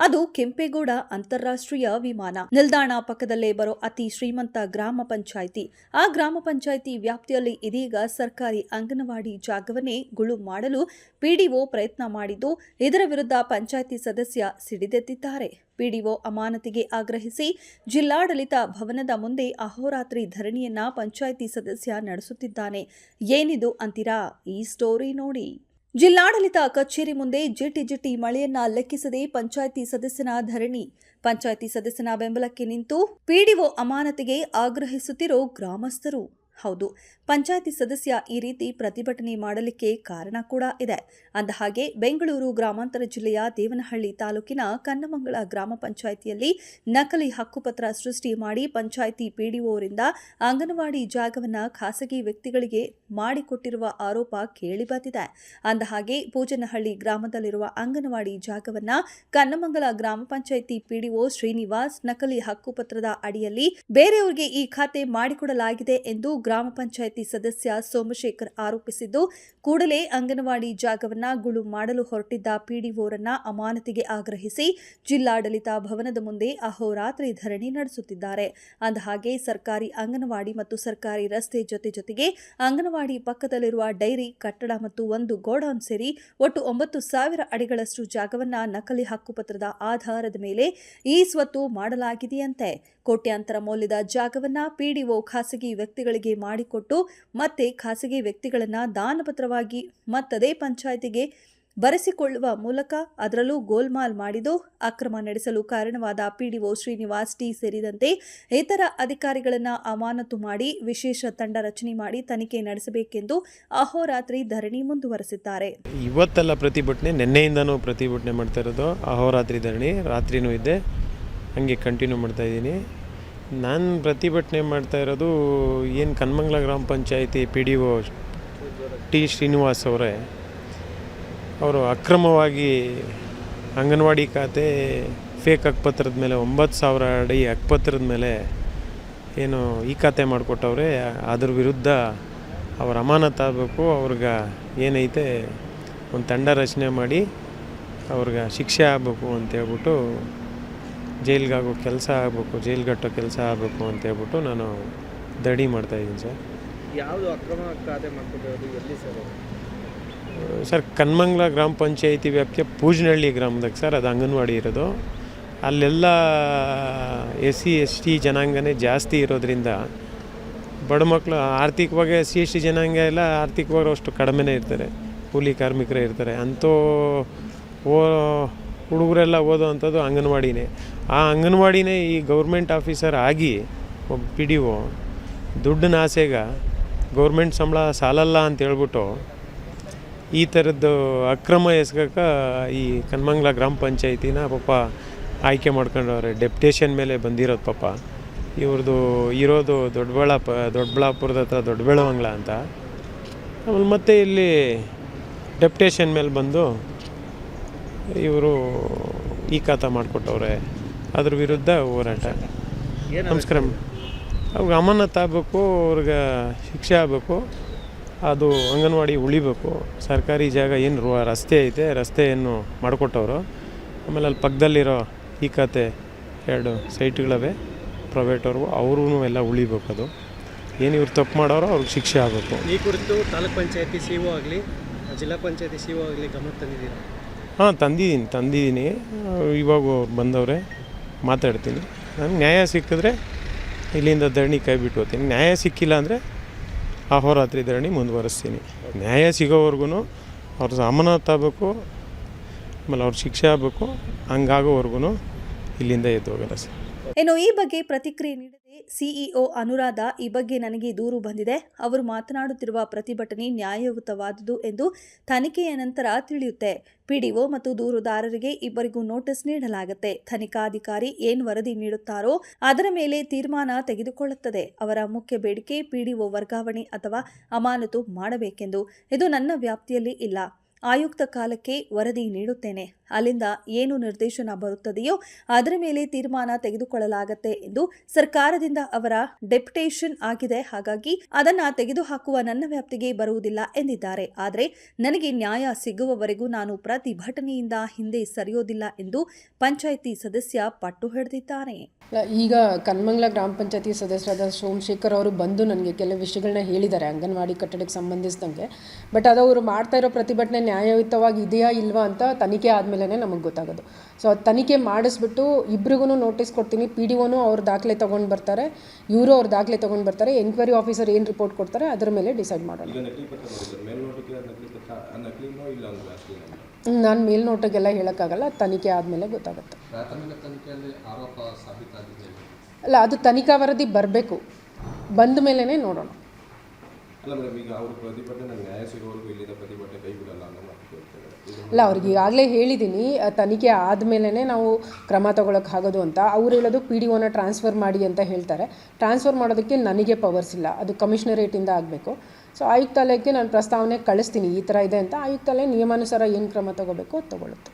ಅದು ಕೆಂಪೇಗೌಡ ಅಂತಾರಾಷ್ಟ್ರೀಯ ವಿಮಾನ ನಿಲ್ದಾಣ ಪಕ್ಕದಲ್ಲೇ ಬರೋ ಅತಿ ಶ್ರೀಮಂತ ಗ್ರಾಮ ಪಂಚಾಯಿತಿ. ಆ ಗ್ರಾಮ ಪಂಚಾಯಿತಿ ವ್ಯಾಪ್ತಿಯಲ್ಲಿ ಇದೀಗ ಸರ್ಕಾರಿ ಅಂಗನವಾಡಿ ಜಾಗವನ್ನೇ ಗುಳು ಮಾಡಲು ಪಿಡಿಒ ಪ್ರಯತ್ನ ಮಾಡಿದ್ದು, ಇದರ ವಿರುದ್ಧ ಪಂಚಾಯಿತಿ ಸದಸ್ಯ ಸಿಡಿದೆದ್ದಿದ್ದಾರೆ. ಪಿಡಿಒ ಅಮಾನತಿಗೆ ಆಗ್ರಹಿಸಿ ಜಿಲ್ಲಾಡಳಿತ ಭವನದ ಮುಂದೆ ಅಹೋರಾತ್ರಿ ಧರಣಿಯನ್ನ ಪಂಚಾಯಿತಿ ಸದಸ್ಯ ನಡೆಸುತ್ತಿದ್ದಾನೆ. ಏನಿದು ಅಂತೀರಾ? ಈ ಸ್ಟೋರಿ ನೋಡಿ. ಜಿಲ್ಲಾಡಳಿತ ಕಚೇರಿ ಮುಂದೆ ಜಿಟಿ ಮಳೆಯನ್ನ ಲೆಕ್ಕಿಸದೆ ಪಂಚಾಯಿತಿ ಸದಸ್ಯನ ಧರಣಿ. ಪಂಚಾಯಿತಿ ಸದಸ್ಯನ ಬೆಂಬಲಕ್ಕೆ ನಿಂತು ಪಿಡಿಒ ಅಮಾನತಿಗೆ ಆಗ್ರಹಿಸುತ್ತಿರೋ ಗ್ರಾಮಸ್ಥರು. ಹೌದು, ಪಂಚಾಯಿತಿ ಸದಸ್ಯ ಈ ರೀತಿ ಪ್ರತಿಭಟನೆ ಮಾಡಲಿಕ್ಕೆ ಕಾರಣ ಕೂಡ ಇದೆ. ಅಂದಹಾಗೆ ಬೆಂಗಳೂರು ಗ್ರಾಮಾಂತರ ಜಿಲ್ಲೆಯ ದೇವನಹಳ್ಳಿ ತಾಲೂಕಿನ ಕನ್ನಮಂಗಲ ಗ್ರಾಮ ಪಂಚಾಯಿತಿಯಲ್ಲಿ ನಕಲಿ ಹಕ್ಕುಪತ್ರ ಸೃಷ್ಟಿ ಮಾಡಿ ಪಂಚಾಯಿತಿ ಪಿಡಿಒರಿಂದ ಅಂಗನವಾಡಿ ಜಾಗವನ್ನು ಖಾಸಗಿ ವ್ಯಕ್ತಿಗಳಿಗೆ ಮಾಡಿಕೊಟ್ಟಿರುವ ಆರೋಪ ಕೇಳಿಬಂದಿದೆ. ಅಂದಹಾಗೆ ಪೂಜನಹಳ್ಳಿ ಗ್ರಾಮದಲ್ಲಿರುವ ಅಂಗನವಾಡಿ ಜಾಗವನ್ನು ಕನ್ನಮಂಗಲ ಗ್ರಾಮ ಪಂಚಾಯಿತಿ ಪಿಡಿಒ ಶ್ರೀನಿವಾಸ್ ನಕಲಿ ಹಕ್ಕುಪತ್ರದ ಅಡಿಯಲ್ಲಿ ಬೇರೆಯವರಿಗೆ ಈ ಖಾತೆ ಮಾಡಿಕೊಡಲಾಗಿದೆ ಎಂದು ಗ್ರಾಮ ಪಂಚಾಯಿತಿ ಸದಸ್ಯ ಸೋಮಶೇಖರ್ ಆರೋಪಿಸಿದ್ದು, ಕೂಡಲೇ ಅಂಗನವಾಡಿ ಜಾಗವನ್ನ ಗುಳು ಮಾಡಲು ಹೊರಟಿದ್ದ ಪಿಡಿಒರನ್ನ ಅಮಾನತಿಗೆ ಆಗ್ರಹಿಸಿ ಜಿಲ್ಲಾಡಳಿತ ಭವನದ ಮುಂದೆ ಅಹೋರಾತ್ರಿ ಧರಣಿ ನಡೆಸುತ್ತಿದ್ದಾರೆ. ಅಂದಹಾಗೆ ಸರ್ಕಾರಿ ಅಂಗನವಾಡಿ ಮತ್ತು ಸರ್ಕಾರಿ ರಸ್ತೆ ಜೊತೆಗೆ ಅಂಗನವಾಡಿ ಪಕ್ಕದಲ್ಲಿರುವ ಡೈರಿ ಕಟ್ಟಡ ಮತ್ತು ಒಂದು ಗೋಡೌನ್ ಸೇರಿ ಒಟ್ಟು 9,000 ಅಡಿಗಳಷ್ಟು ಜಾಗವನ್ನ ನಕಲಿ ಹಕ್ಕುಪತ್ರದ ಆಧಾರದ ಮೇಲೆ ಈ ಸ್ವತ್ತು ಮಾಡಲಾಗಿದೆಯಂತೆ. ಕೋಟ್ಯಾಂತರ ಮೌಲ್ಯದ ಜಾಗವನ್ನ ಪಿಡಿಒ ಖಾಸಗಿ ವ್ಯಕ್ತಿಗಳಿಗೆ ಮಾಡಿಕೊಟ್ಟು ಮತ್ತೆ ಖಾಸಗಿ ವ್ಯಕ್ತಿಗಳನ್ನ ದಾನಪತ್ರವಾಗಿ ಮತ್ತದೇ ಪಂಚಾಯಿತಿಗೆ ಬರೆಸಿಕೊಳ್ಳುವ ಮೂಲಕ ಅದರಲ್ಲೂ ಗೋಲ್ಮಾಲ್ ಮಾಡಿದ್ದು, ಅಕ್ರಮ ನಡೆಸಲು ಕಾರಣವಾದ ಪಿಡಿಒ ಶ್ರೀನಿವಾಸ್ ಟಿ ಸೇರಿದಂತೆ ಇತರ ಅಧಿಕಾರಿಗಳನ್ನ ಅಮಾನತು ಮಾಡಿ ವಿಶೇಷ ತಂಡ ರಚನೆ ಮಾಡಿ ತನಿಖೆ ನಡೆಸಬೇಕೆಂದು ಅಹೋರಾತ್ರಿ ಧರಣಿ ಮುಂದುವರೆಸಿದ್ದಾರೆ. ಇವತ್ತೆಲ್ಲ ಪ್ರತಿಭಟನೆ, ನಿನ್ನೆಯಿಂದನೂ ಪ್ರತಿಭಟನೆ ಮಾಡ್ತಾ ಇರೋದು. ಅಹೋರಾತ್ರಿ ಧರಣಿ ರಾತ್ರಿನೂ ಇದೆ, ಹಂಗೆ ಕಂಟಿನ್ಯೂ ಮಾಡ್ತಾ ಇದ್ದೀನಿ. ನಾನು ಪ್ರತಿಭಟನೆ ಮಾಡ್ತಾ ಇರೋದು ಏನು ಕನ್ನಮಂಗಲ ಗ್ರಾಮ ಪಂಚಾಯಿತಿ PDO ಟಿ ಶ್ರೀನಿವಾಸ್ ಅವರೇ, ಅವರು ಅಕ್ರಮವಾಗಿ ಅಂಗನವಾಡಿ ಖಾತೆ ಫೇಕ್ ಹಕ್ಕುಪತ್ರದ ಮೇಲೆ 9,000 ಅಡಿ ಹಕ್ಕುಪತ್ರದ ಮೇಲೆ ಏನು ಈ ಖಾತೆ ಮಾಡಿಕೊಟ್ಟವ್ರೆ. ಅದ್ರ ವಿರುದ್ಧ ಅವ್ರ ಅಮಾನತು ಆಗಬೇಕು. ಅವ್ರಿಗೆ ಏನೈತೆ ಒಂದು ತಂಡ ರಚನೆ ಮಾಡಿ ಅವ್ರಿಗೆ ಶಿಕ್ಷೆ ಆಗಬೇಕು ಅಂತೇಳ್ಬಿಟ್ಟು, ಜೈಲಿಗಾಗೋ ಕೆಲಸ ಆಗಬೇಕು, ಜೈಲ್ಗಟ್ಟೋ ಕೆಲಸ ಆಗಬೇಕು ಅಂತೇಳ್ಬಿಟ್ಟು ನಾನು ಧರಣಿ ಮಾಡ್ತಾಯಿದ್ದೀನಿ ಸರ್. ಯಾವುದು ಅಕ್ರಮ ಖಾತೆ ಮಾಡ್ಕೊಟ್ಟಿರೋದು, ಎಲ್ಲಿ ಸರ್? ಕನ್ನಮಂಗಲ ಗ್ರಾಮ ಪಂಚಾಯಿತಿ ವ್ಯಾಪ್ತಿಯ ಪೂಜನಹಳ್ಳಿ ಗ್ರಾಮದಾಗ ಸರ್, ಅದು ಅಂಗನವಾಡಿ ಇರೋದು. ಅಲ್ಲೆಲ್ಲ SC ST ಜನಾಂಗನೇ ಜಾಸ್ತಿ ಇರೋದ್ರಿಂದ ಬಡ ಮಕ್ಕಳು ಆರ್ಥಿಕವಾಗಿ SC ST ಜನಾಂಗ ಎಲ್ಲ ಆರ್ಥಿಕವಾಗಿ ಅಷ್ಟು ಕಡಿಮೆನೇ ಇರ್ತಾರೆ, ಕೂಲಿ ಕಾರ್ಮಿಕರೇ ಇರ್ತಾರೆ. ಅಂಥೋ ಹುಡುಗರೆಲ್ಲ ಓದೋ ಅಂಥದ್ದು ಅಂಗನವಾಡಿನೇ. ಆ ಅಂಗನವಾಡಿನೇ ಈ ಗೌರ್ಮೆಂಟ್ ಆಫೀಸರ್ ಆಗಿ ಒಬ್ಬ PDO ದುಡ್ಡಿನ ಆಸೆಗ ಗೌರ್ಮೆಂಟ್ ಸಂಬಳ ಸಾಲಲ್ಲ ಅಂತ ಹೇಳ್ಬಿಟ್ಟು ಈ ಥರದ್ದು ಅಕ್ರಮ ಎಸ್ಗಕ್ಕೆ ಈ ಕನ್ನಮಂಗಲ ಗ್ರಾಮ ಪಂಚಾಯಿತಿನ ಪಾಪ ಆಯ್ಕೆ ಮಾಡ್ಕೊಂಡವ್ರೆ. ಡೆಪ್ಟೇಷನ್ ಮೇಲೆ ಬಂದಿರೋದು ಪಾಪ. ಇವ್ರದ್ದು ಇರೋದು ದೊಡ್ಡಬಳ್ಳಾಪುರದ ಹತ್ರ ದೊಡ್ಡಬೆಳವಂಗ್ಲ ಅಂತ. ಆಮೇಲೆ ಮತ್ತೆ ಇಲ್ಲಿ ಡೆಪ್ಟೇಷನ್ ಮೇಲೆ ಬಂದು ಇವರು ಈ ಖಾತೆ ಮಾಡಿಕೊಟ್ಟವ್ರೆ. ಅದ್ರ ವಿರುದ್ಧ ಹೋರಾಟ. ನಮಸ್ಕಾರ. ಅವ್ರಿಗೆ ಅಮಾನತು ಆಗಬೇಕು, ಅವ್ರಿಗೆ ಶಿಕ್ಷೆ ಆಗಬೇಕು, ಅದು ಅಂಗನವಾಡಿ ಉಳಿಬೇಕು. ಸರ್ಕಾರಿ ಜಾಗ ಏನು ರಸ್ತೆ ಐತೆ, ರಸ್ತೆಯನ್ನು ಮಾಡಿಕೊಟ್ಟವರು. ಆಮೇಲೆ ಅಲ್ಲಿ ಪಕ್ಕದಲ್ಲಿರೋ ಈ ಖಾತೆ 2 ಸೈಟ್ಗಳವೆ ಪ್ರೈವೇಟವ್ರು, ಅವ್ರೂ ಎಲ್ಲ ಉಳಿಬೇಕು. ಅದು ಏನು ಇವ್ರು ತಪ್ಪು ಮಾಡೋರು ಅವ್ರಿಗೆ ಶಿಕ್ಷೆ ಆಗಬೇಕು. ಈ ಕುರಿತು ತಾಲೂಕ್ ಪಂಚಾಯತಿ CO ಆಗಲಿ, ಜಿಲ್ಲಾ ಪಂಚಾಯತಿ CO ಆಗಲಿ ಗಮನ ತಂದಿದ್ದೀರಾ? ಹಾಂ, ತಂದಿದ್ದೀನಿ. ಇವಾಗ ಅವ್ರು ಬಂದವ್ರೆ, ಮಾತಾಡ್ತೀನಿ. ನನಗೆ ನ್ಯಾಯ ಸಿಕ್ಕಿದ್ರೆ ಇಲ್ಲಿಂದ ಧರಣಿ ಕೈ ಬಿಟ್ಟು ಹೋಗ್ತೀನಿ. ನ್ಯಾಯ ಸಿಕ್ಕಿಲ್ಲ ಅಂದರೆ ಅಹೋರಾತ್ರಿ ಧರಣಿ ಮುಂದುವರಿಸ್ತೀನಿ. ನ್ಯಾಯ ಸಿಗೋವರೆಗೂ ಅವ್ರ ಅಮಾನತು ಆಗಬೇಕು, ಆಮೇಲೆ ಅವ್ರ ಶಿಕ್ಷೆ ಆಗಬೇಕು. ಹಂಗಾಗೋವರೆಗೂ ಇಲ್ಲಿಂದ ಎದ್ದು ಹೋಗಲ್ಲ ಸರ್. ಇನ್ನು ಈ ಬಗ್ಗೆ ಪ್ರತಿಕ್ರಿಯೆ ನೀಡಿದೆ CEO ಅನುರಾಧ. ಈ ಬಗ್ಗೆ ನನಗೆ ದೂರು ಬಂದಿದೆ. ಅವರು ಮಾತನಾಡುತ್ತಿರುವ ಪ್ರತಿಭಟನೆ ನ್ಯಾಯಯುತವಾದುದು ಎಂದು ತನಿಖೆಯ ನಂತರ ತಿಳಿಯುತ್ತೆ. PDO ಮತ್ತು ದೂರುದಾರರಿಗೆ ಇಬ್ಬರಿಗೂ ನೋಟಿಸ್ ನೀಡಲಾಗುತ್ತೆ. ತನಿಖಾಧಿಕಾರಿ ಏನು ವರದಿ ನೀಡುತ್ತಾರೋ ಅದರ ಮೇಲೆ ತೀರ್ಮಾನ ತೆಗೆದುಕೊಳ್ಳುತ್ತದೆ. ಅವರ ಮುಖ್ಯ ಬೇಡಿಕೆ PDO ವರ್ಗಾವಣೆ ಅಥವಾ ಅಮಾನತು ಮಾಡಬೇಕೆಂದು. ಇದು ನನ್ನ ವ್ಯಾಪ್ತಿಯಲ್ಲಿ ಇಲ್ಲ. ಆಯುಕ್ತ ಕಾಲಕ್ಕೆ ವರದಿ ನೀಡುತ್ತೇನೆ. ಅಲ್ಲಿಂದ ಏನು ನಿರ್ದೇಶನ ಬರುತ್ತದೆಯೋ ಅದರ ಮೇಲೆ ತೀರ್ಮಾನ ತೆಗೆದುಕೊಳ್ಳಲಾಗುತ್ತೆ ಎಂದು ಸರ್ಕಾರದಿಂದ ಅವರ ಡೆಪ್ಯುಟೇಷನ್ ಆಗಿದೆ. ಹಾಗಾಗಿ ಅದನ್ನ ತೆಗೆದುಹಾಕುವ ನನ್ನ ವ್ಯಾಪ್ತಿಗೆ ಬರುವುದಿಲ್ಲ ಎಂದಿದ್ದಾರೆ. ಆದರೆ ನನಗೆ ನ್ಯಾಯ ಸಿಗುವವರೆಗೂ ನಾನು ಪ್ರತಿಭಟನೆಯಿಂದ ಹಿಂದೆ ಸರಿಯೋದಿಲ್ಲ ಎಂದು ಪಂಚಾಯಿತಿ ಸದಸ್ಯ ಪಟ್ಟು ಹಿಡಿದಿದ್ದಾರೆ. ಈಗ ಕನ್ಮಂಗ್ಲ ಗ್ರಾಮ ಪಂಚಾಯತಿ ಸದಸ್ಯರಾದ ಸೋಮಶೇಖರ್ ಅವರು ಬಂದು ನನಗೆ ಕೆಲವು ವಿಷಯಗಳನ್ನ ಹೇಳಿದ್ದಾರೆ ಅಂಗನವಾಡಿ ಕಟ್ಟಡಕ್ಕೆ ಸಂಬಂಧಿಸಿದಂಗೆ. ಬಟ್ ಅದು ಅವರು ಮಾಡ್ತಾ ಇರೋ ಪ್ರತಿಭಟನೆ ನ್ಯಾಯಯುತವಾಗಿ ಇದೆಯಾ ಇಲ್ವಾ ಅಂತ ತನಿಖೆ ಆದಮೇಲೆ ನಮಗೆ ಗೊತ್ತಾಗೋದು. ಸೊ ಅದು ತನಿಖೆ ಮಾಡಿಸ್ಬಿಟ್ಟು ಇಬ್ರಿಗೂ ನೋಟಿಸ್ ಕೊಡ್ತೀನಿ. PDOನೂ ಅವ್ರ ದಾಖಲೆ ತೊಗೊಂಡು ಬರ್ತಾರೆ, ಇವರು ಅವ್ರ ದಾಖಲೆ ತೊಗೊಂಡು ಬರ್ತಾರೆ. ಎನ್ಕ್ವೈರಿ ಆಫೀಸರ್ ಏನು ರಿಪೋರ್ಟ್ ಕೊಡ್ತಾರೆ ಅದರ ಮೇಲೆ ಡಿಸೈಡ್ ಮಾಡೋಣ. ನಾನು ಮೇಲ್ನೋಟಕ್ಕೆಲ್ಲ ಹೇಳೋಕ್ಕಾಗಲ್ಲ, ತನಿಖೆ ಆದಮೇಲೆ ಗೊತ್ತಾಗುತ್ತೆ. ಅಲ್ಲ, ಅದು ತನಿಖಾ ವರದಿ ಬರಬೇಕು, ಬಂದ ಮೇಲೇ ನೋಡೋಣ. ಅಲ್ಲ, ಅವ್ರಿಗೆ ಈಗಾಗಲೇ ಹೇಳಿದ್ದೀನಿ, ತನಿಖೆ ಆದಮೇಲೆ ನಾವು ಕ್ರಮ ತೊಗೊಳಕ್ಕಾಗೋದು ಅಂತ. ಅವ್ರು ಹೇಳೋದು PDOನ ಟ್ರಾನ್ಸ್ಫರ್ ಮಾಡಿ ಅಂತ ಹೇಳ್ತಾರೆ. ಟ್ರಾನ್ಸ್ಫರ್ ಮಾಡೋದಕ್ಕೆ ನನಗೆ ಪವರ್ಸ್ ಇಲ್ಲ, ಅದು ಕಮಿಷನರೇಟಿಂದ ಆಗಬೇಕು. ಸೊ ಆಯುಕ್ತಾಲಯಕ್ಕೆ ನಾನು ಪ್ರಸ್ತಾವನೆ ಕಳಿಸ್ತೀನಿ ಈ ಥರ ಇದೆ ಅಂತ. ಆಯುಕ್ತಾಲಯ ನಿಯಮಾನುಸಾರ ಏನು ಕ್ರಮ ತೊಗೋಬೇಕು ಅದು ತೊಗೊಳುತ್ತೆ.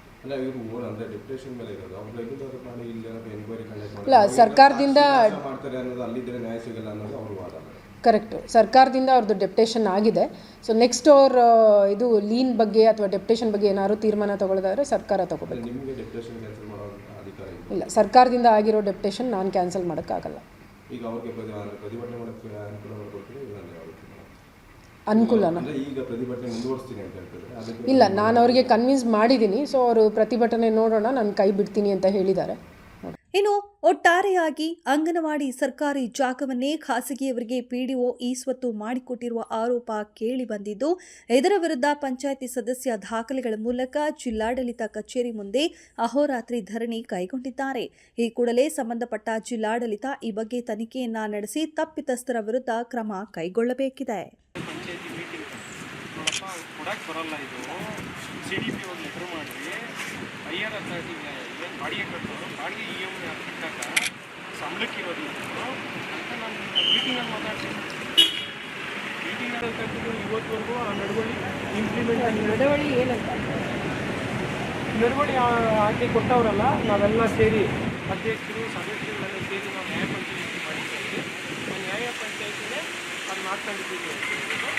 ಇಲ್ಲ, ಸರ್ಕಾರದಿಂದ ಕರೆಕ್ಟು, ಸರ್ಕಾರದಿಂದ ಅವ್ರದ್ದು ಡೆಪ್ಯುಟೇಷನ್ ಆಗಿದೆ. ಸೊ ನೆಕ್ಸ್ಟ್ ಅವ್ರ ಇದು ಲೀನ್ ಬಗ್ಗೆ ಅಥವಾ ಡೆಪ್ಯುಟೇಷನ್ ಬಗ್ಗೆ ಏನಾದ್ರು ತೀರ್ಮಾನ ತೊಗೊಳ್ಳೋದಾದ್ರೆ ಸರ್ಕಾರ ತೊಗೋಬೇಕು. ಇಲ್ಲ, ಸರ್ಕಾರದಿಂದ ಆಗಿರೋ ಡೆಪ್ಯುಟೇಷನ್ ನಾನು ಕ್ಯಾನ್ಸಲ್ ಮಾಡೋಕ್ಕಾಗಲ್ಲ. ಅನುಕೂಲನ ಇಲ್ಲ, ನಾನು ಅವರಿಗೆ ಕನ್ವಿನ್ಸ್ ಮಾಡಿದ್ದೀನಿ. ಸೊ ಅವರು ಪ್ರತಿಭಟನೆ ನೋಡೋಣ, ನಾನು ಕೈ ಬಿಡ್ತೀನಿ ಅಂತ ಹೇಳಿದ್ದಾರೆ. ಇನ್ನು ಒಟ್ಟಾರೆಯಾಗಿ ಅಂಗನವಾಡಿ ಸರ್ಕಾರಿ ಜಾಗವನ್ನೇ ಖಾಸಗಿಯವರಿಗೆ PDO ಈಸ್ವತ್ತು ಮಾಡಿಕೊಟ್ಟಿರುವ ಆರೋಪ ಕೇಳಿ ಬಂದಿದ್ದು, ಇದರ ವಿರುದ್ಧ ಪಂಚಾಯಿತಿ ಸದಸ್ಯ ದಾಖಲೆಗಳ ಮೂಲಕ ಜಿಲ್ಲಾಡಳಿತ ಕಚೇರಿ ಮುಂದೆ ಅಹೋರಾತ್ರಿ ಧರಣಿ ಕೈಗೊಂಡಿದ್ದಾರೆ. ಈ ಕೂಡಲೇ ಸಂಬಂಧಪಟ್ಟ ಜಿಲ್ಲಾಡಳಿತ ಈ ಬಗ್ಗೆ ತನಿಖೆಯನ್ನ ನಡೆಸಿ ತಪ್ಪಿತಸ್ಥರ ವಿರುದ್ಧ ಕ್ರಮ ಕೈಗೊಳ್ಳಬೇಕಿದೆ. ಹೈಯರ್ ಅಥಾರಿಟಿಗೆ ಏನು ಬಾಡಿಗೆ ಕಟ್ಟೋರು ಬಾಡಿಗೆ EMI ಕಟ್ಟಾಗ ಸಂಬಳಕ್ಕೆ ಇರೋದಿಲ್ಲ ಅಂತ ನಾನು ಮೀಟಿಂಗಲ್ಲಿ ಮಾತಾಡ್ತೀನಿ. ಮೀಟಿಂಗಲ್ಲಿ ಕಟ್ಟಿದ್ದು ಇವತ್ತುವರೆಗೂ ಆ ನಡವಳಿ ಇಂಪ್ಲಿಮೆಂಟ್ ನಡವಳಿ ಏನಂತ ನಡವಳಿ ಹಾಕಿ ಕೊಟ್ಟವರಲ್ಲ, ನಾವೆಲ್ಲ ಸೇರಿ ಅಧ್ಯಕ್ಷರು ಸದಸ್ಯರುಗಳೆಲ್ಲ ಸೇರಿ ನಾವು ನ್ಯಾಯ ಪಂಚಾಯಿತಿ ಮಾಡಿದ್ದೀವಿ. ನ್ಯಾಯ ಪಂಚಾಯಿತಿನೇ ಅದು ಮಾಡ್ಕೊಂಡಿದ್ದೀವಿ ಅಂತ ಹೇಳ್ಬಿಟ್ಟು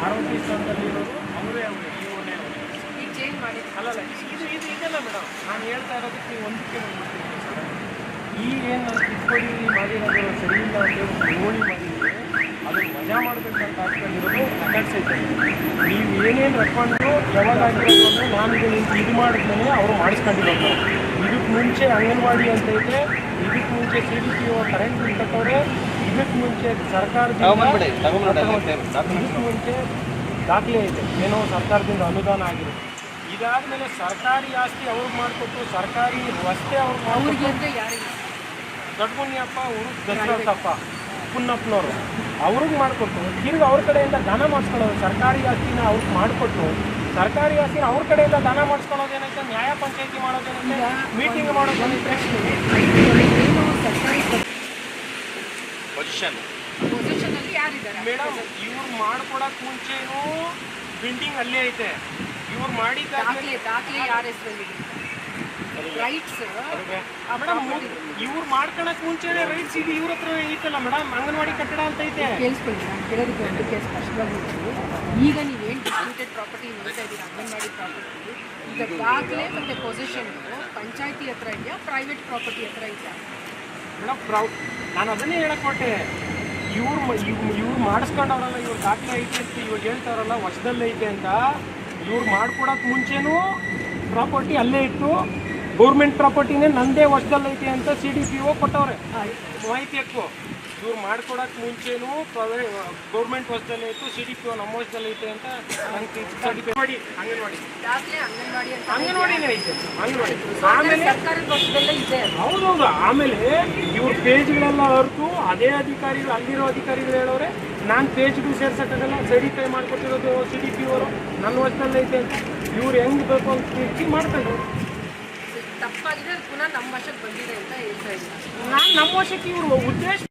ಆರೋಗ್ಯ ಸ್ಥಾನದಲ್ಲಿರೋರು ಅವರೇ ಇವನೇ ಅಲ್ಲಲ್ಲ, ಇದೆಲ್ಲ ಮೇಡಮ್ ನಾನು ಹೇಳ್ತಾ ಇರೋದಕ್ಕೆ ನೀವು ಒಂದಕ್ಕೆ ಬಂದ್ಬಿಡ್ತೀನಿ ಸರ್. ಏನು ನಾನು ಕಿತ್ಕೊಡಿ ಮಾಡಿರೋದು ಸರಿ ಇಲ್ಲ ಅಂತೇಳಿ ನೋಡಿ ಮಾಡಿದ್ದೀವಿ, ಅದನ್ನು ಮಜಾ ಮಾಡಬೇಕಂತ ಹಾಕ್ಕೊಂಡಿರೋದು ನಗಡ್ಸೈತೆ. ನೀವು ಏನೇನು ರೆಕಾರ್ಡು ಯಾವಾಗ ಆಗಿರೋದು ಅಂದರೆ ನಾನು ಇದು ಮಾಡಿದ್ಮೇಲೆ ಅವರು ಮಾಡಿಸ್ಕೊಂಡಿರೋದು. ಇದಕ್ಕೆ ಮುಂಚೆ ಅಂಗನವಾಡಿ ಅಂತ ಐತೆ, ಇದಕ್ಕೆ ಮುಂಚೆ CDPO ಕರೆಂಟ್ ಬಿಲ್ ಕಟ್ಟೋರೆ, ಇದಕ್ಕೆ ಮುಂಚೆ ಸರ್ಕಾರದಿಂದ ಇದಕ್ಕೆ ಮುಂಚೆ ದಾಖಲೆ ಇದೆ, ಏನೋ ಸರ್ಕಾರದಿಂದ ಅನುದಾನ ಆಗಿದೆ. ಇದಾದಮೇಲೆ ಸರ್ಕಾರಿ ಆಸ್ತಿ ಅವ್ರಿಗೆ ಮಾಡಿಕೊಟ್ಟು ಸರ್ಕಾರಿ ರಸ್ತೆ ಅವ್ರಿಗೆ ಮಾಡಿಕೊಟ್ಟು ದೊಡ್ಡಮುನಿಯಪ್ಪ ಅವರು ದಸರಪ್ಪ ಪುನ್ನಪ್ಪನವರು ಅವ್ರಿಗೆ ಮಾಡಿಕೊಟ್ಟು ತಿರ್ಗಿ ಅವ್ರ ಕಡೆಯಿಂದ ದಾನ ಮಾಡಿಸ್ಕೊಳ್ಳೋದು. ಸರ್ಕಾರಿ ಆಸ್ತಿನ ಅವ್ರಿಗೆ ಮಾಡಿಕೊಟ್ಟು ಸರ್ಕಾರಿ ಆಸ್ತಿನ ಅವ್ರ ಕಡೆಯಿಂದ ದಾನ ಮಾಡಿಸ್ಕೊಳ್ಳೋದೇನೈತೆ, ನ್ಯಾಯ ಪಂಚಾಯಿತಿ ಮಾಡೋದೇನೈತೆ, ಮೀಟಿಂಗ್ ಮಾಡೋದೇನೈತೆ. ಮೇಡಮ್, ಇವ್ರು ಮಾಡ್ಕೊಡಕ್ಕೆ ಮುಂಚೆನೂ ಬಿಲ್ಡಿಂಗ್ ಅಲ್ಲೇ ಐತೆ. ಇವ್ರು ಮಾಡಿದ ಮೇಡಮ್, ಇವ್ರು ಮಾಡ್ಕೊಳಕ್ ಮುಂಚೆನೇ ರೈಟ್ಸ್ ಇದೆ ಇವ್ರ ಹತ್ರ ಐತಲ್ಲ ಮೇಡಮ್. ಅಂಗನವಾಡಿ ಕಟ್ಟಡ ಅಂತ ಐತೆ. ಕೇಳಿಸ್ಕೊಳ್ಳಿ, ನಾನು ಕೇಳೋದಕ್ಕೆ ಒಂದಕ್ಕೆ ಸ್ಪಷ್ಟವಾಗಿ ಹೇಳ್ತೀನಿ. ಈಗ ನೀವೇನು ಡಿಸ್ಪ್ಯೂಟೆಡ್ ಪ್ರಾಪರ್ಟಿ ನೋಡ್ತಾ ಇದ್ದೀರಾ, ಅಂಗನವಾಡಿ ಪ್ರಾಪರ್ಟಿ, ಈಗ ದಾಖಲೆ ಮತ್ತು ಪೊಸಿಷನ್ ಪಂಚಾಯತಿ ಹತ್ರ ಇದೆಯಾ, ಪ್ರೈವೇಟ್ ಪ್ರಾಪರ್ಟಿ ಹತ್ರ ಇದೆಯಾ ಮೇಡಮ್? ನಾನು ಅದನ್ನೇ ಹೇಳಕ್ ಕೊಟ್ಟೆ. ಇವ್ರು ಮಾಡಿಸ್ಕೊಂಡವ್ರಲ್ಲ, ಇವ್ರ ದಾಖಲೆ ಐತೆ ಅಂತ ಇವಾಗ ಹೇಳ್ತಾರಲ್ಲ ವಶದಲ್ಲೇ ಐತೆ ಅಂತ. ಇವ್ರು ಮಾಡ್ಕೊಡಕ್ಕೆ ಮುಂಚೆನೂ ಪ್ರಾಪರ್ಟಿ ಅಲ್ಲೇ ಇತ್ತು, ಗೌರ್ಮೆಂಟ್ ಪ್ರಾಪರ್ಟಿನೇ ನಂದೇ ವಶದಲ್ಲೈತೆ ಅಂತ CDPO ಕೊಟ್ಟವ್ರೆ ಮಾಹಿತಿ. ಇವ್ರು ಮಾಡ್ಕೊಡಕ್ಕೆ ಮುಂಚೆನೂ ಗೌರ್ಮೆಂಟ್ ವಶದಲ್ಲೇ ಇತ್ತು, ಸಿ ಡಿ ಪಿ ಒ ನಮ್ಮ ವಶದಲ್ಲೇ ಐತೆ ಅಂತ ನಂಗೆ ಸರ್ಟಿಫಿಕೇಟ್ ಮಾಡಿ ಅಂಗನವಾಡಿನೇ ಐತೆ ಅಂಗನವಾಡಿ. ಆಮೇಲೆ ಹೌದೌದು, ಆಮೇಲೆ ಇವ್ರ ಪೇಜ್ಗಳೆಲ್ಲ ಹೊರತು ಅದೇ ಅಧಿಕಾರಿಗಳು, ಅಲ್ಲಿರೋ ಅಧಿಕಾರಿಗಳು ಹೇಳೋರೆ ನಾನು ಪೇಜ್ಗೂ ಸೇರ್ಸೋಕ್ಕಾಗಲ್ಲ, ವೆರಿಫೈ ಮಾಡ್ಕೊಟ್ಟಿರೋದು ಸಿ ಡಿ ಪಿ ಅವರು ನನ್ನ ವಶದಲ್ಲೇ ಐತೆ ಅಂತ. ಇವ್ರು ಹೆಂಗೆ ಬೇಕು ಅಂತ ತಿರ್ಗಿ ಮಾಡ್ಕೊಂಡು ತಪ್ಪಾಗಿದೆ, ಅದು ಪುನಃ ನಮ್ಮ ವಶಕ್ಕೆ ಬಂದಿದೆ ಅಂತ ಹೇಳ್ತಾ ಇದ್ದೀನಿ. ನಾನು ನಮ್ಮ ವಶಕ್ಕೆ ಇವರು ಉದ್ದೇಶ